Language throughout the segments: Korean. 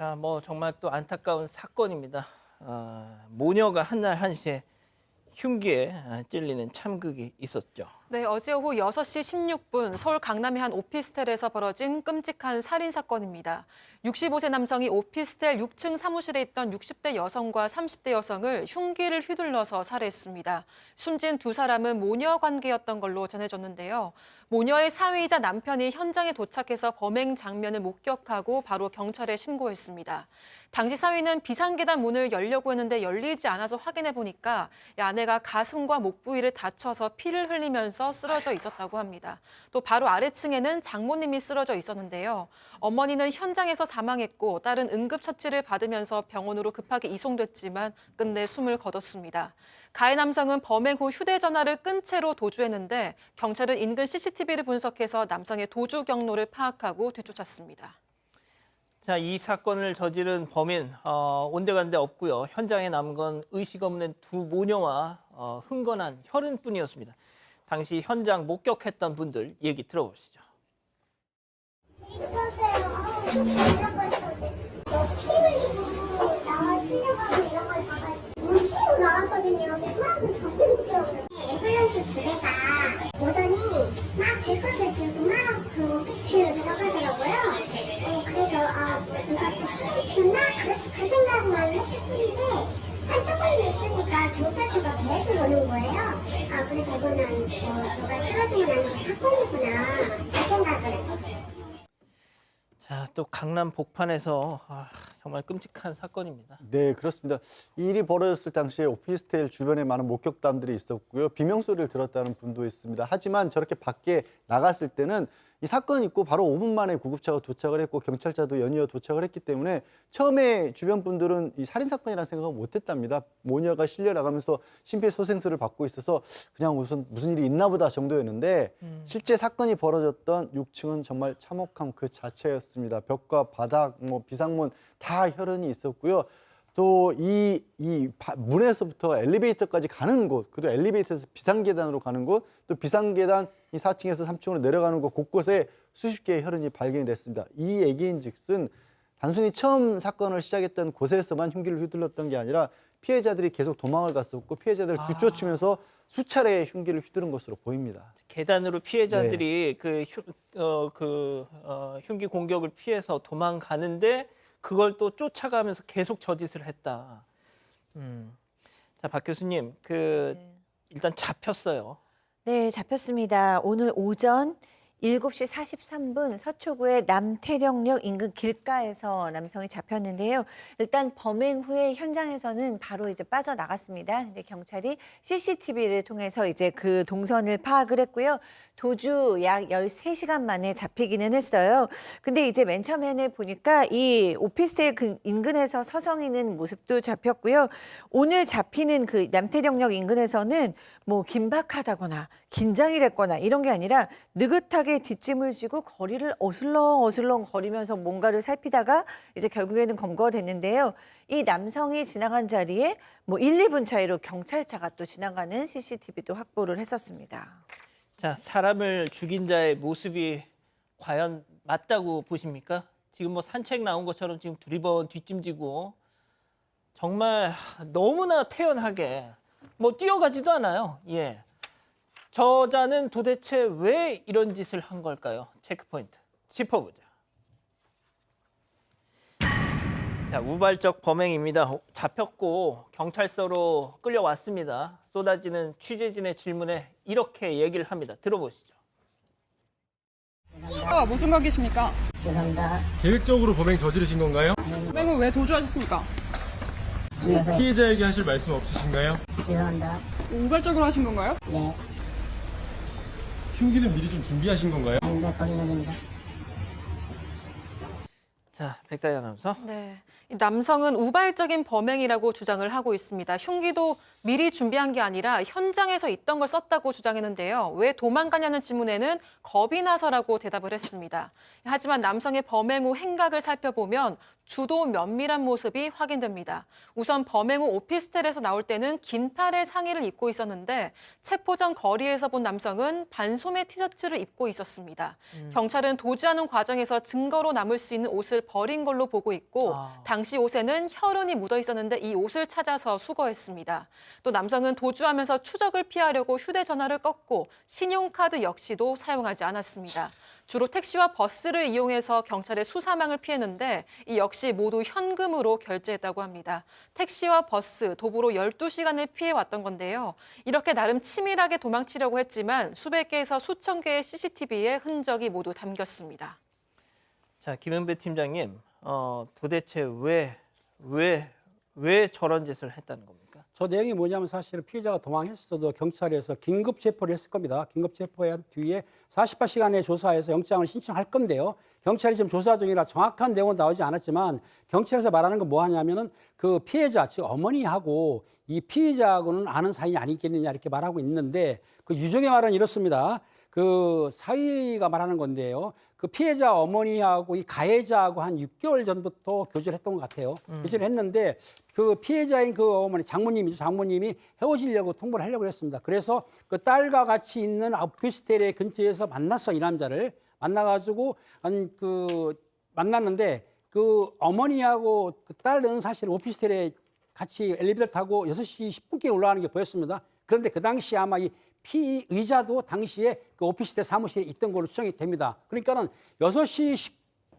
자, 정말 또 안타까운 사건입니다. 모녀가 한날 한시에 흉기에 찔리는 참극이 있었죠. 네, 어제 오후 6시 16분 서울 강남의 한 오피스텔에서 벌어진 끔찍한 살인 사건입니다. 65세 남성이 오피스텔 6층 사무실에 있던 60대 여성과 30대 여성을 흉기를 휘둘러서 살해했습니다. 숨진 두 사람은 모녀 관계였던 걸로 전해졌는데요. 모녀의 사위이자 남편이 현장에 도착해서 범행 장면을 목격하고 바로 경찰에 신고했습니다. 당시 사위는 비상계단 문을 열려고 했는데 열리지 않아서 확인해 보니까 아내가 가슴과 목 부위를 다쳐서 피를 흘리면서 쓰러져 있었다고 합니다. 또 바로 아래층에는 장모님이 쓰러져 있었는데요. 어머니는 현장에서 사망했고 딸은 응급처치를 받으면서 병원으로 급하게 이송됐지만 끝내 숨을 거뒀습니다. 가해 남성은 범행 후 휴대전화를 끈 채로 도주했는데 경찰은 인근 CCTV를 분석해서 남성의 도주 경로를 파악하고 뒤쫓았습니다. 자, 이 사건을 저지른 범인 온데간데 없고요. 현장에 남은 건 의식 없는 두 모녀와 흥건한 혈흔뿐이었습니다. 당시 현장 목격했던 분들 얘기 들어보시죠. 앰뷸런스 두 대가 오더니 막 들것을 들고 막 그 오피스텔로 들어가더라고요. 그래서 누가 또 쓰러지셨나? 그 생각만 했을 뿐인데 한쪽으로 있으니까 경찰차가 계속 오는 거예요. 그래서 이거는 누가 쓰러지고 나는 사건이구나 그 생각을 했죠. 자, 또 강남 복판에서 정말 끔찍한 사건입니다. 네, 그렇습니다. 이 일이 벌어졌을 당시에 오피스텔 주변에 많은 목격담들이 있었고요. 비명소리를 들었다는 분도 있습니다. 하지만 저렇게 밖에 나갔을 때는 이 사건이 있고 바로 5분 만에 구급차가 도착을 했고 경찰차도 연이어 도착을 했기 때문에 처음에 주변 분들은 이 살인사건이라는 생각을 못했답니다. 모녀가 실려 나가면서 심폐소생술을 받고 있어서 그냥 무슨 일이 있나 보다 정도였는데 실제 사건이 벌어졌던 6층은 정말 참혹함 그 자체였습니다. 벽과 바닥, 비상문 다 혈흔이 있었고요. 또 이 문에서부터 엘리베이터까지 가는 곳, 그리고 엘리베이터에서 비상계단으로 가는 곳, 또 비상계단 이 4층에서 3층으로 내려가는 곳 곳곳에 수십 개의 혈흔이 발견이 됐습니다. 이 얘기인즉슨 단순히 처음 사건을 시작했던 곳에서만 흉기를 휘둘렀던 게 아니라 피해자들이 계속 도망을 갔었고 피해자들을 뒤쫓으면서 수차례 흉기를 휘두른 것으로 보입니다. 계단으로 피해자들이 흉기 공격을 피해서 도망가는데 그걸 또 쫓아가면서 계속 저짓을 했다. 자, 박 교수님, 일단 잡혔어요. 네, 잡혔습니다. 오늘 오전 7시 43분 서초구의 남태령역 인근 길가에서 남성이 잡혔는데요. 일단 범행 후에 현장에서는 바로 이제 빠져나갔습니다. 근데 경찰이 CCTV를 통해서 이제 그 동선을 파악을 했고요. 도주 약 13시간 만에 잡히기는 했어요. 근데 이제 맨 처음에는 보니까 이 오피스텔 인근에서 서성이는 모습도 잡혔고요. 오늘 잡히는 그 남태령역 인근에서는 긴박하다거나 긴장이 됐거나 이런 게 아니라 느긋하게 뒷짐을 지고 거리를 어슬렁 거리면서 뭔가를 살피다가 이제 결국에는 검거가 됐는데요. 이 남성이 지나간 자리에 1, 2분 차이로 경찰차가 또 지나가는 CCTV도 확보를 했었습니다. 자, 사람을 죽인 자의 모습이 과연 맞다고 보십니까? 지금 산책 나온 것처럼 지금 두리번 뒷짐지고 정말 너무나 태연하게 뛰어가지도 않아요. 예. 저자는 도대체 왜 이런 짓을 한 걸까요? 체크포인트 짚어보자. 자, 우발적 범행입니다. 잡혔고 경찰서로 끌려왔습니다. 쏟아지는 취재진의 질문에 이렇게 얘기를 합니다. 들어보시죠. 무슨 관계십니까? 죄송합니다. 계획적으로 범행 저지르신 건가요? 범행을 왜 도주하셨습니까? 피해자에게 하실 말씀 없으신가요? 죄송합니다. 우발적으로 하신 건가요? 네, 흉기는 미리 좀 준비하신 건가요? 아닙니다. 거짓말입니다. 자, 백다희 아나운서. 네, 이 남성은 우발적인 범행이라고 주장을 하고 있습니다. 흉기도 미리 준비한 게 아니라 현장에서 있던 걸 썼다고 주장했는데요. 왜 도망가냐는 질문에는 겁이 나서라고 대답을 했습니다. 하지만 남성의 범행 후 행각을 살펴보면 주도 면밀한 모습이 확인됩니다. 우선 범행 후 오피스텔에서 나올 때는 긴팔의 상의를 입고 있었는데 체포 전 거리에서 본 남성은 반소매 티셔츠를 입고 있었습니다. 경찰은 도주하는 과정에서 증거로 남을 수 있는 옷을 버린 걸로 보고 있고 아. 당시 옷에는 혈흔이 묻어 있었는데 이 옷을 찾아서 수거했습니다. 또 남성은 도주하면서 추적을 피하려고 휴대전화를 껐고 신용카드 역시도 사용하지 않았습니다. 주로 택시와 버스를 이용해서 경찰의 수사망을 피했는데 이 역시 모두 현금으로 결제했다고 합니다. 택시와 버스, 도보로 12시간을 피해왔던 건데요. 이렇게 나름 치밀하게 도망치려고 했지만 수백 개에서 수천 개의 CCTV에 흔적이 모두 담겼습니다. 자, 김은배 팀장님, 도대체 왜 저런 짓을 했다는 겁니까? 저 내용이 뭐냐면 사실은 피해자가 도망했어도 경찰에서 긴급 체포를 했을 겁니다. 긴급 체포한 뒤에 48시간의 조사에서 영장을 신청할 건데요. 경찰이 지금 조사 중이라 정확한 내용은 나오지 않았지만 경찰에서 말하는 건 뭐 하냐면은 그 피해자, 즉 어머니하고 이 피해자하고는 아는 사이 아니겠느냐 이렇게 말하고 있는데 그 유족의 말은 이렇습니다. 그 사위가 말하는 건데요. 그 피해자 어머니하고 이 가해자하고 한 6개월 전부터 교제를 했던 것 같아요. 교제를 했는데 그 피해자인 그 어머니, 장모님이 헤어지려고 통보를 하려고 했습니다. 그래서 그 딸과 같이 있는 오피스텔의 근처에서 만났어, 이 남자를. 만나가지고 만났는데 그 어머니하고 그 딸은 사실 오피스텔에 같이 엘리베이터 타고 6시 10분께 올라가는 게 보였습니다. 그런데 그 당시 아마 이 피의자도 당시에 그 오피스텔 사무실에 있던 걸로 추정이 됩니다. 그러니까는 6시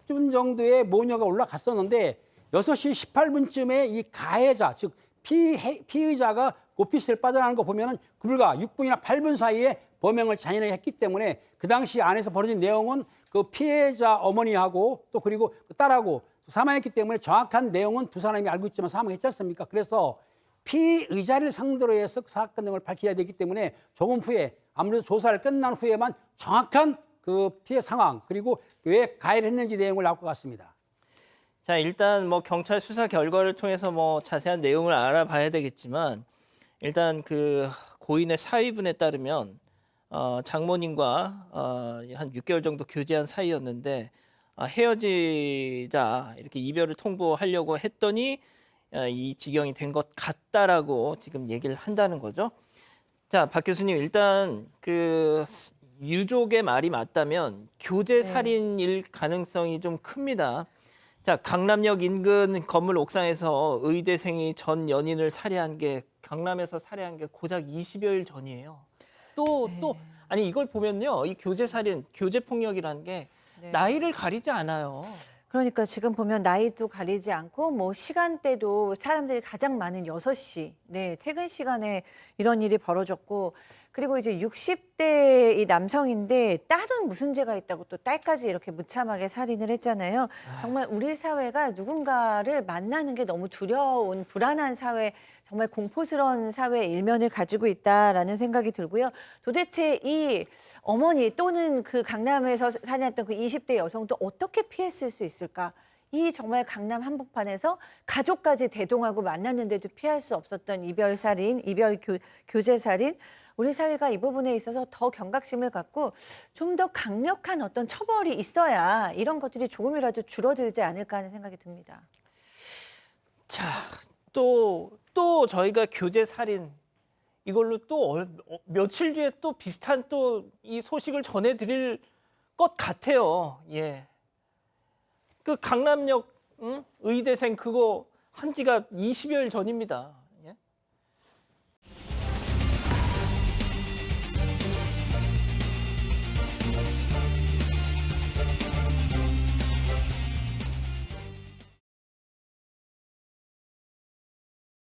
10분 정도에 모녀가 올라갔었는데 6시 18분쯤에 이 가해자, 즉 피의자가 오피스텔 빠져나가는 거 보면은 불과 6분이나 8분 사이에 범행을 잔인하게 했기 때문에 그 당시 안에서 벌어진 내용은 그 피해자 어머니하고 또 그리고 그 딸하고 사망했기 때문에 정확한 내용은 두 사람이 알고 있지만 사망했지 않습니까? 그래서 피의자를 상대로 해서 사건 내용을 밝혀야 되기 때문에 조금 후에 아무래도 조사를 끝난 후에만 정확한 그 피해 상황 그리고 왜 가해를 했는지 내용을 나올 것 같습니다. 자, 일단 뭐 경찰 수사 결과를 통해서 뭐 자세한 내용을 알아봐야 되겠지만 일단 그 고인의 사위분에 따르면 장모님과 한 6개월 정도 교제한 사이였는데 헤어지자 이렇게 이별을 통보하려고 했더니 이 지경이 된 것 같다라고 지금 얘기를 한다는 거죠. 자, 박 교수님, 일단 그 유족의 말이 맞다면 교제 살인일 가능성이 좀 큽니다. 자, 강남역 인근 건물 옥상에서 의대생이 전 연인을 살해한 게 강남에서 살해한 게 고작 20여일 전이에요. 또 아니 이걸 보면요, 이 교제 살인, 교제 폭력이라는 게 나이를 가리지 않아요. 그러니까 지금 보면 나이도 가리지 않고 뭐 시간대도 사람들이 가장 많은 6시, 퇴근 시간에 이런 일이 벌어졌고 그리고 이제 60대 이 남성인데 딸은 무슨 죄가 있다고 또 딸까지 이렇게 무참하게 살인을 했잖아요. 정말 우리 사회가 누군가를 만나는 게 너무 두려운 불안한 사회, 정말 공포스러운 사회의 일면을 가지고 있다라는 생각이 들고요. 도대체 이 어머니 또는 그 강남에서 살았던 그 20대 여성도 어떻게 피했을 수 있을까? 이 정말 강남 한복판에서 가족까지 대동하고 만났는데도 피할 수 없었던 이별살인, 교제살인. 우리 사회가 이 부분에 있어서 더 경각심을 갖고 좀 더 강력한 어떤 처벌이 있어야 이런 것들이 조금이라도 줄어들지 않을까 하는 생각이 듭니다. 자, 또 저희가 교제 살인 이걸로 또 며칠 뒤에 또 비슷한 또 이 소식을 전해드릴 것 같아요. 예, 그 강남역 의대생 그거 한 지가 20여일 전입니다.